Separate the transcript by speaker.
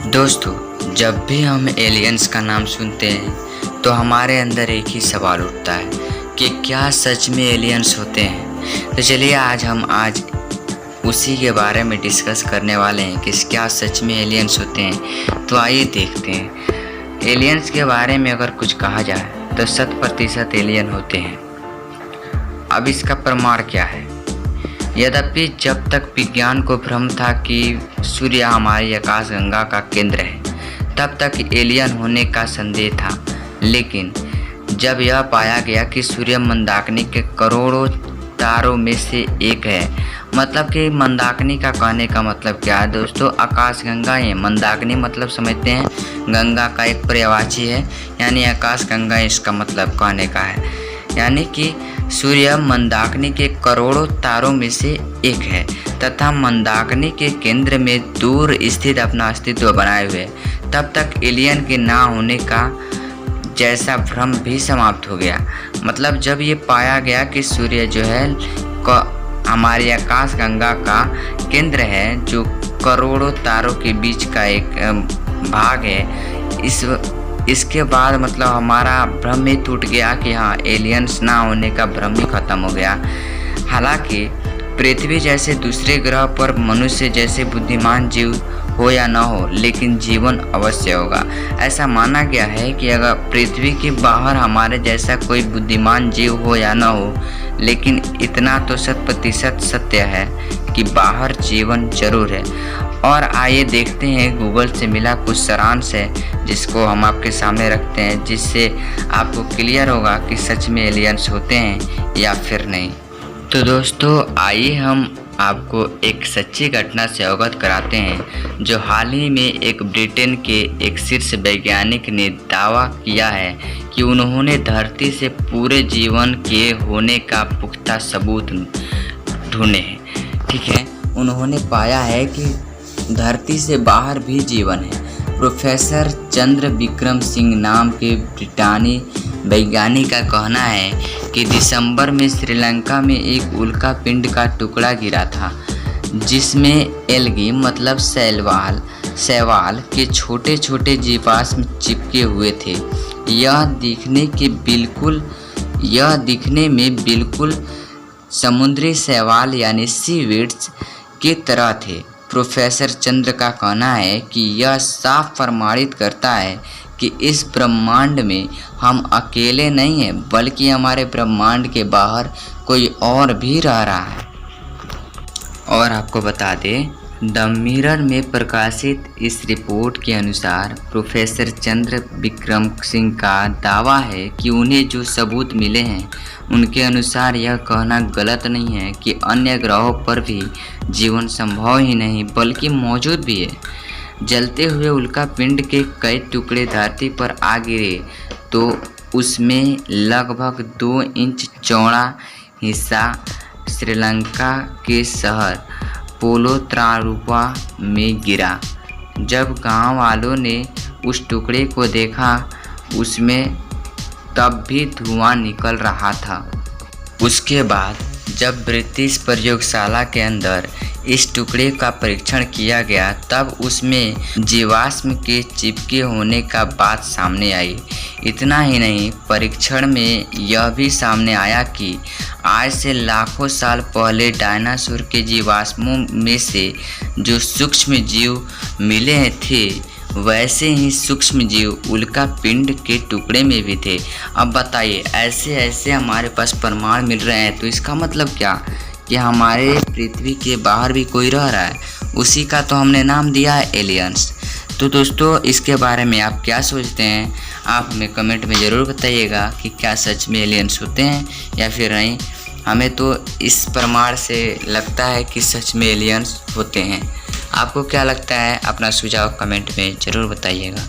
Speaker 1: दोस्तों, जब भी हम एलियंस का नाम सुनते हैं तो हमारे अंदर एक ही सवाल उठता है कि क्या सच में एलियंस होते हैं। तो चलिए आज उसी के बारे में डिस्कस करने वाले हैं कि क्या सच में एलियंस होते हैं। तो आइए देखते हैं। एलियंस के बारे में अगर कुछ कहा जाए तो 100% एलियन होते हैं। अब इसका प्रमाण क्या है? यद्यपि जब तक विज्ञान को भ्रम था कि सूर्य हमारी आकाशगंगा का केंद्र है, तब तक एलियन होने का संदेह था। लेकिन जब यह पाया गया कि सूर्य मंदाकिनी के करोड़ों तारों में से एक है, मतलब कि मंदाकिनी का कहने का मतलब क्या है दोस्तों? आकाशगंगा है। मंदाकिनी मतलब समझते हैं गंगा का एक पर्यायवाची है, यानी आकाशगंगा इसका मतलब कहने का है। यानी कि सूर्य मंदाकिनी के करोड़ों तारों में से एक है तथा मंदाकिनी के केंद्र में दूर स्थित अपना अस्तित्व बनाए हुए। तब तक एलियन के ना होने का जैसा भ्रम भी समाप्त हो गया। मतलब जब ये पाया गया कि सूर्य जो है हमारी आकाशगंगा का केंद्र है, जो करोड़ों तारों के बीच का एक भाग है, इसके बाद मतलब हमारा भ्रम ही टूट गया कि हाँ, एलियंस ना होने का भ्रम ही खत्म हो गया। हालांकि पृथ्वी जैसे दूसरे ग्रह पर मनुष्य जैसे बुद्धिमान जीव हो या ना हो, लेकिन जीवन अवश्य होगा। ऐसा माना गया है कि अगर पृथ्वी के बाहर हमारे जैसा कोई बुद्धिमान जीव हो या ना हो, लेकिन इतना तो 100% सत्य है कि बाहर जीवन जरूर है। और आइए देखते हैं गूगल से मिला कुछ सारांश है जिसको हम आपके सामने रखते हैं, जिससे आपको क्लियर होगा कि सच में एलियंस होते हैं या फिर नहीं। तो दोस्तों, आइए हम आपको एक सच्ची घटना से अवगत कराते हैं, जो हाल ही में एक ब्रिटेन के एक शीर्ष वैज्ञानिक ने दावा किया है कि उन्होंने धरती से पूरे जीवन के होने का पुख्ता सबूत ढूंढे हैं। ठीक है, उन्होंने पाया है कि धरती से बाहर भी जीवन है। प्रोफेसर चंद्र विक्रम सिंह नाम के ब्रिटानी वैज्ञानिक का कहना है कि दिसंबर में श्रीलंका में एक उल्का पिंड का टुकड़ा गिरा था, जिसमें एल्गी मतलब शैवाल के छोटे छोटे जीवाश्म चिपके हुए थे। यह दिखने में बिल्कुल समुद्री शैवाल यानी सीवीड्स की तरह थे। प्रोफेसर चंद्र का कहना है कि यह साफ प्रमाणित करता है कि इस ब्रह्मांड में हम अकेले नहीं हैं, बल्कि हमारे ब्रह्मांड के बाहर कोई और भी रह रहा है। और आपको बता दें, द मिरर में प्रकाशित इस रिपोर्ट के अनुसार प्रोफेसर चंद्र विक्रम सिंह का दावा है कि उन्हें जो सबूत मिले हैं उनके अनुसार यह कहना गलत नहीं है कि अन्य ग्रहों पर भी जीवन संभव ही नहीं बल्कि मौजूद भी है। जलते हुए उल्का पिंड के कई टुकड़े धरती पर आ गिरे तो उसमें लगभग 2 इंच चौड़ा हिस्सा श्रीलंका के शहर पोलोत्रारुवा में गिरा। जब गांव वालों ने उस टुकड़े को देखा, उसमें तब भी धुआं निकल रहा था। उसके बाद जब ब्रिटिश प्रयोगशाला के अंदर इस टुकड़े का परीक्षण किया गया, तब उसमें जीवाश्म के चिपके होने का बात सामने आई। इतना ही नहीं, परीक्षण में यह भी सामने आया कि आज से लाखों साल पहले डायनासोर के जीवाश्मों में से जो सूक्ष्म जीव मिले थे, वैसे ही सूक्ष्म जीव उल्का पिंड के टुकड़े में भी थे। अब बताइए, ऐसे हमारे पास प्रमाण मिल रहे हैं, तो इसका मतलब क्या कि हमारे पृथ्वी के बाहर भी कोई रह रहा है। उसी का तो हमने नाम दिया है एलियंस। तो दोस्तों, इसके बारे में आप क्या सोचते हैं? आप हमें कमेंट में ज़रूर बताइएगा कि क्या सच में एलियंस होते हैं या फिर नहीं। हमें तो इस प्रमाण से लगता है कि सच में एलियंस होते हैं। आपको क्या लगता है? अपना सुझाव कमेंट में ज़रूर बताइएगा।